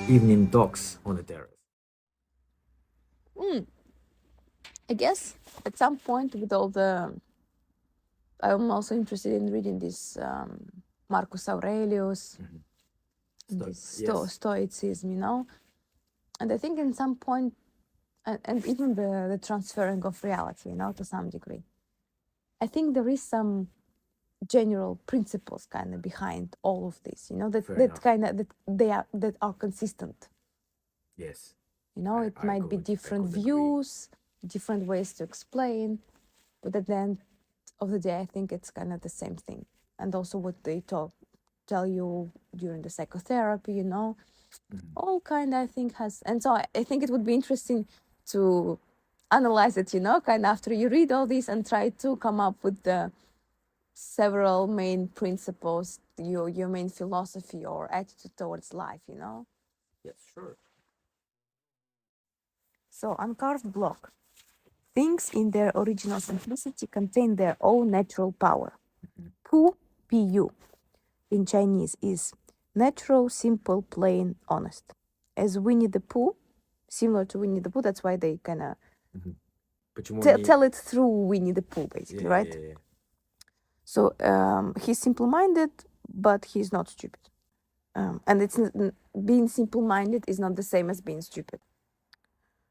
evening talks on the terrace? I guess at some point with all the, I'm also interested in reading this Marcus Aurelius, this Stoicism, and I think in some point, and even the transferring of reality, to some degree, I think there is some general principles kind of behind all of this, that are consistent. Yes. It might be different views, different ways to explain, but at the end of the day, I think it's kind of the same thing. And also what they tell you during the psychotherapy, all kind of, I think has, and so I think it would be interesting to analyze it, kind of after you read all this and try to come up with the several main principles, your main philosophy or attitude towards life, Yes, sure. So, uncarved block. Things in their original simplicity contain their own natural power. Pooh, Pu, in Chinese is natural, simple, plain, honest. As Winnie the Pooh, similar to Winnie the Pooh, that's why they kind of tell it through Winnie the Pooh, basically, right? Yeah. So he's simple-minded, but he's not stupid. And it's being simple-minded is not the same as being stupid.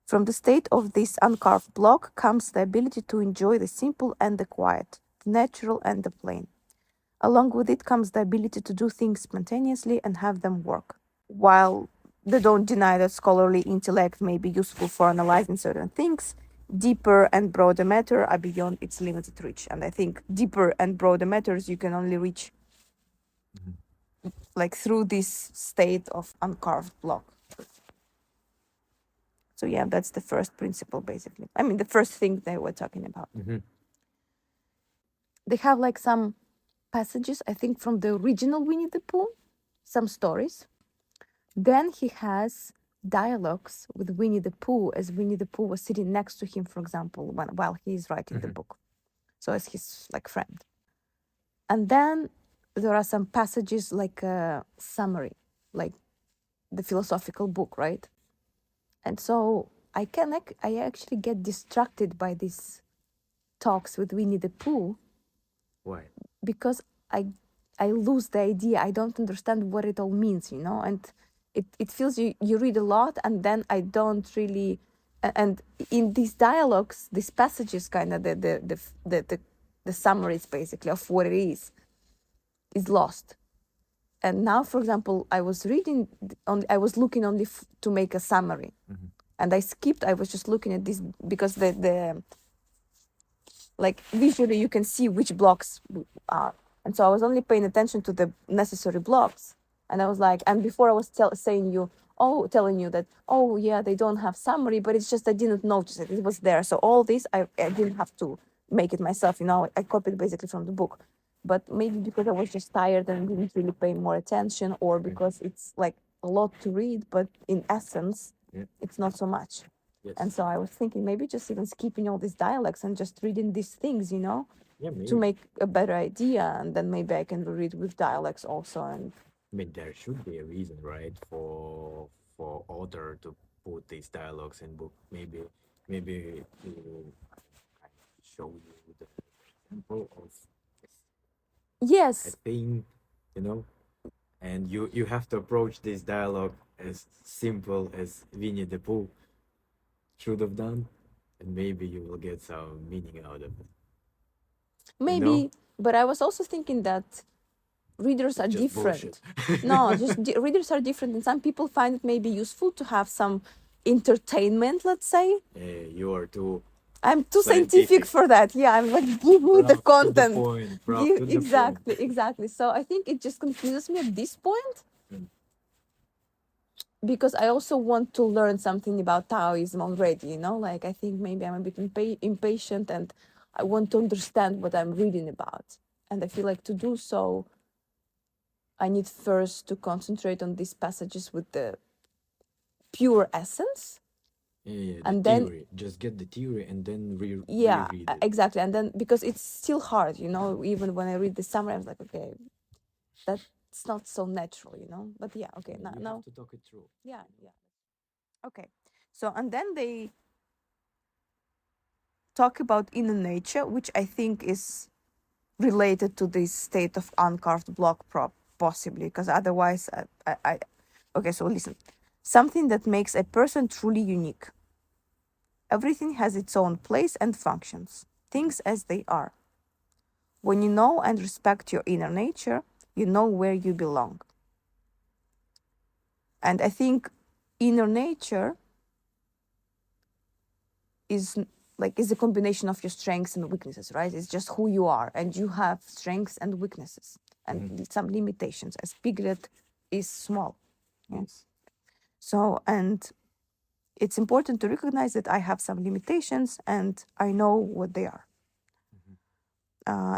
From the state of this uncarved block comes the ability to enjoy the simple and the quiet, the natural and the plain. Along with it comes the ability to do things spontaneously and have them work. While they don't deny that scholarly intellect may be useful for analyzing certain things, deeper and broader matter are beyond its limited reach. And I think deeper and broader matters you can only reach like through this state of uncarved block. So yeah, that's the first principle, basically. I mean, the first thing they were talking about. They have like some passages, I think, from the original Winnie the Pooh, some stories. Then he has dialogues with Winnie the Pooh as Winnie the Pooh was sitting next to him, for example, while he's writing the book. So as his like friend. And then there are some passages like a summary, like the philosophical book, right? And so I actually get distracted by these talks with Winnie the Pooh. Why? Because I lose the idea. I don't understand what it all means, and it feels you read a lot and then I don't really, and in these dialogues, these passages, kind of the summaries basically of what it is lost. And now, for example, I was looking only to make a summary, and I skipped. I was just looking at this because the like visually you can see which blocks are, and so I was only paying attention to the necessary blocks. And I was like, and before I was telling you that, oh yeah, they don't have summary, but it's just I didn't notice it. It was there. So all this I didn't have to make it myself. I copied basically from the book. But maybe because I was just tired and didn't really pay more attention, or because it's like a lot to read, but in essence, it's not so much. Yes. And so I was thinking maybe just even skipping all these dialects and just reading these things, Yeah, maybe. to make a better idea, and then maybe I can read with dialects also. And I mean, there should be a reason, right, for author to put these dialogues in book. Maybe to show you the example of a yes, thing, and you have to approach this dialogue as simple as Winnie the Pooh should have done, and maybe you will get some meaning out of it. maybe. But I was also thinking that readers are different. No, just readers are different, and some people find it maybe useful to have some entertainment, let's say. You are too. I'm too scientific for that. Yeah, I'm like, give me the content. Exactly. Exactly. So I think it just confuses me at this point. Because I also want to learn something about Taoism already, like I think maybe I'm a bit impatient and I want to understand what I'm reading about. And I feel like to do so, I need first to concentrate on these passages with the pure essence. Yeah, and the then theory. Just get the theory and then reread it. Exactly. And then because it's still hard, even when I read the summary, I was like, okay, it's not so natural, but yeah, okay, You now have to talk it through. yeah, okay. So and then they talk about inner nature, which I think is related to this state of uncarved block possibly, because otherwise I okay, so listen. Something that makes a person truly unique. Everything has its own place and functions, things as they are. When you know and respect your inner nature, you know where you belong. And I think inner nature is is a combination of your strengths and weaknesses, right? It's just who you are, and you have strengths and weaknesses and some limitations, as Piglet is small. Yes. So, and it's important to recognize that I have some limitations and I know what they are.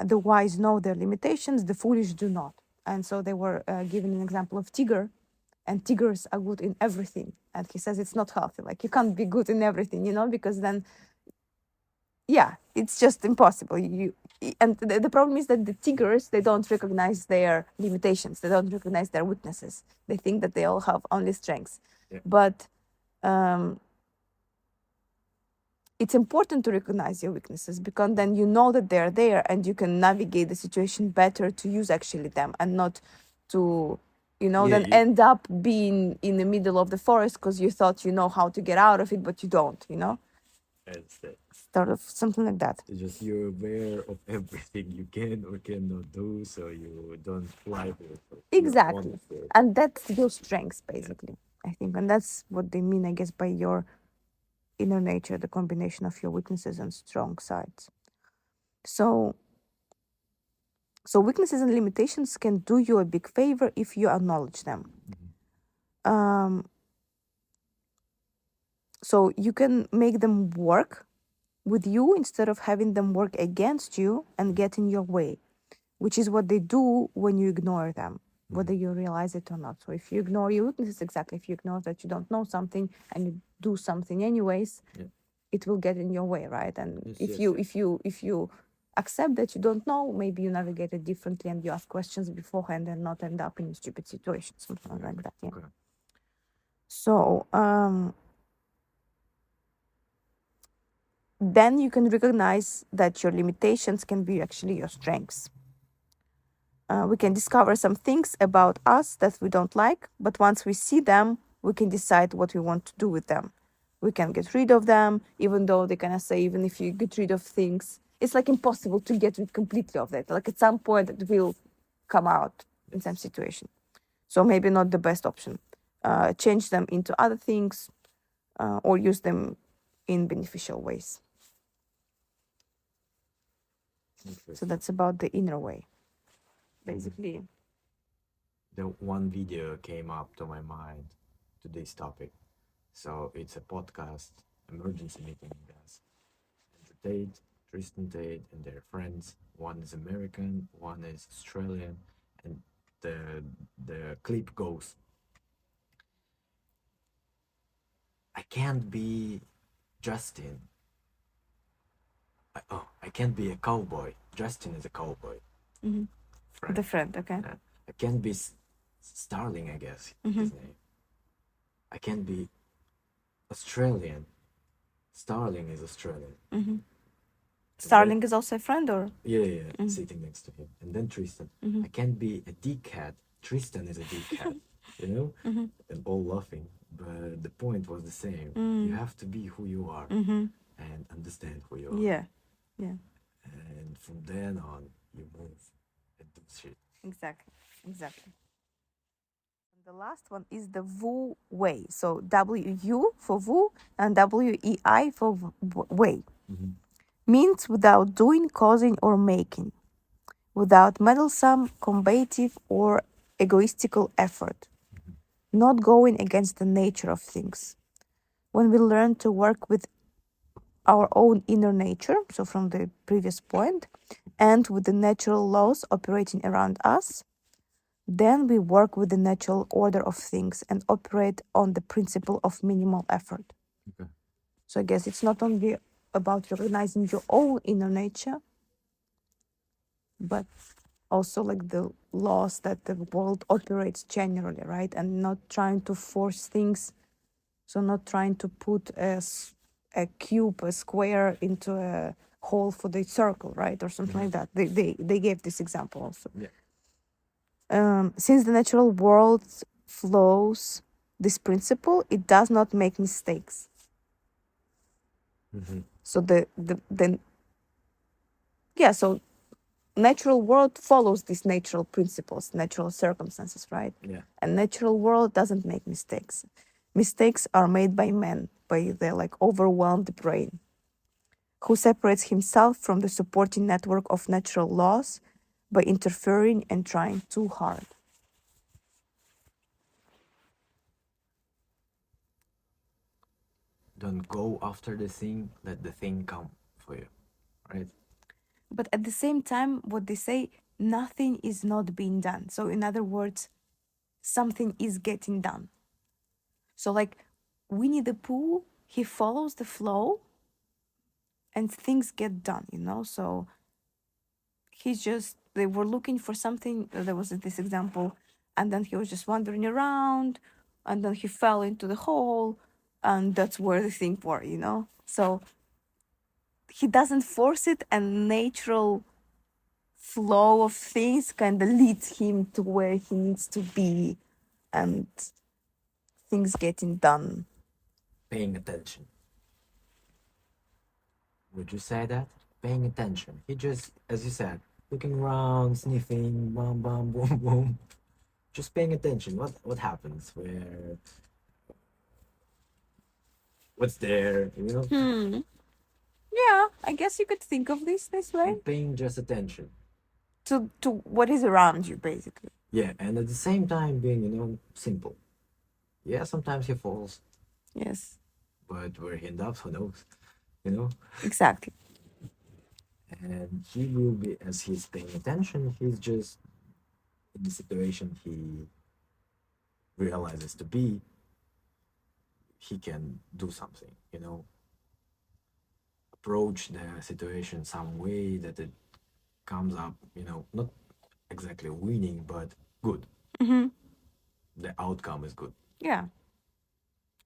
The wise know their limitations, the foolish do not. And so they were given an example of tiger, and tigers are good in everything. And he says it's not healthy. Like, you can't be good in everything, because then, yeah, it's just impossible. And the problem is that the tigers, they don't recognize their limitations. They don't recognize their weaknesses. They think that they all have only strengths. Yeah. But it's important to recognize your weaknesses, because then you know that they're there and you can navigate the situation better to use actually them, and not to then end up being in the middle of the forest because you thought you know how to get out of it, but you don't. That's it. Sort of something like that. It's just you're aware of everything you can or cannot do, so you don't fly with it. Exactly. And that's your strengths, basically, I think. And that's what they mean, I guess, by your inner nature, the combination of your weaknesses and strong sides. So weaknesses and limitations can do you a big favor if you acknowledge them. So you can make them work with you instead of having them work against you and get in your way, which is what they do when you ignore them, whether you realize it or not. So if you ignore your weaknesses, exactly, if you ignore that you don't know something and you do something anyways, it will get in your way, right? And if you accept that you don't know, maybe you navigate it differently and you ask questions beforehand and not end up in a stupid situation, something like that. Yeah. Okay. So then you can recognize that your limitations can be actually your strengths. We can discover some things about us that we don't like, but once we see them, we can decide what we want to do with them. We can get rid of them, even though they kind of say, even if you get rid of things, it's like impossible to get rid completely of that. Like, at some point it will come out in some situation. So maybe not the best option. Change them into other things, or use them in beneficial ways. So that's about the inner way, basically. The one video came up to my mind to this topic. So it's a podcast, emergency meeting, guys. And Tristan Tate, and their friends. One is American, one is Australian, and the clip goes, I can't be Justin. I can't be a cowboy. Justin is a cowboy. Friend. The friend, okay. I can't be Starling, I guess, his name. I can't be Australian. Starling is Australian. Starling is also a friend, or? Yeah, sitting next to him. And then Tristan. I can't be a dickhead. Tristan is a dickhead, And all laughing. But the point was the same. You have to be who you are and understand who you are. Yeah. And from then on, you move and do shit. Exactly. The last one is the Wu way. So W-U for Wu and W-E-I for way. Means without doing, causing, or making. Without meddlesome, combative, or egoistical effort. Not going against the nature of things. When we learn to work with our own inner nature, so from the previous point, and with the natural laws operating around us, then we work with the natural order of things and operate on the principle of minimal effort. Okay. So I guess it's not only about recognizing your own inner nature, but also like the laws that the world operates generally, right? And not trying to force things. So not trying to put a cube, a square into a hole for the circle, right? Or something like that. They gave this example also. Yeah. Since the natural world flows this principle, it does not make mistakes. So so natural world follows these natural principles, natural circumstances, right? Yeah. And natural world doesn't make mistakes. Mistakes are made by men, by the like overwhelmed brain, who separates himself from the supporting network of natural laws by interfering and trying too hard. Don't go after the thing, let the thing come for you, right? But at the same time, what they say, nothing is not being done. So in other words, something is getting done. So like Winnie the Pooh, he follows the flow and things get done, you know? So they were looking for something. There was this example, and then he was just wandering around, and then he fell into the hole, and that's where the thing were, you know? So he doesn't force it, and natural flow of things kind of leads him to where he needs to be, and things getting done. Paying attention. Would you say that? Paying attention. He just, as you said, looking around, sniffing, bum bum boom boom. Just paying attention. What happens? What's there? You know? Yeah, I guess you could think of this way. And paying just attention. To what is around you, basically. Yeah, and at the same time being, simple. Yeah, sometimes he falls. Yes. But where he ends up, who knows? Exactly. And he will be, as he's paying attention, he's just in the situation he realizes to be, he can do something, approach the situation some way that it comes up, not exactly winning, but good. The outcome is good. Yeah.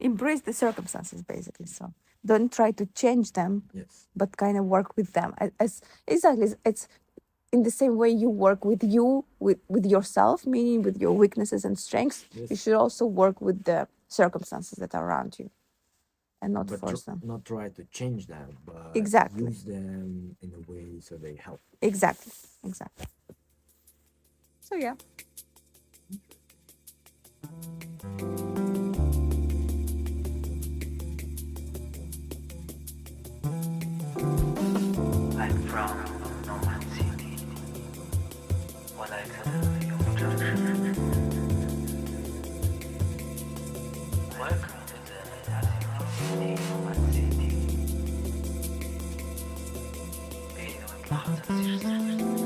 Embrace the circumstances, basically. So don't try to change them, Yes. but kind of work with them. Exactly, it's in the same way you work with yourself, meaning with your weaknesses and strengths. Yes. You should also work with the circumstances that are around you, and not force them. Not try to change them, but Exactly. use them in a way so they help. Exactly. So yeah. I'm from Nomad City. What I tell you, Junction. Welcome to the National City, Nomad City. Benim 18 yaşındayım.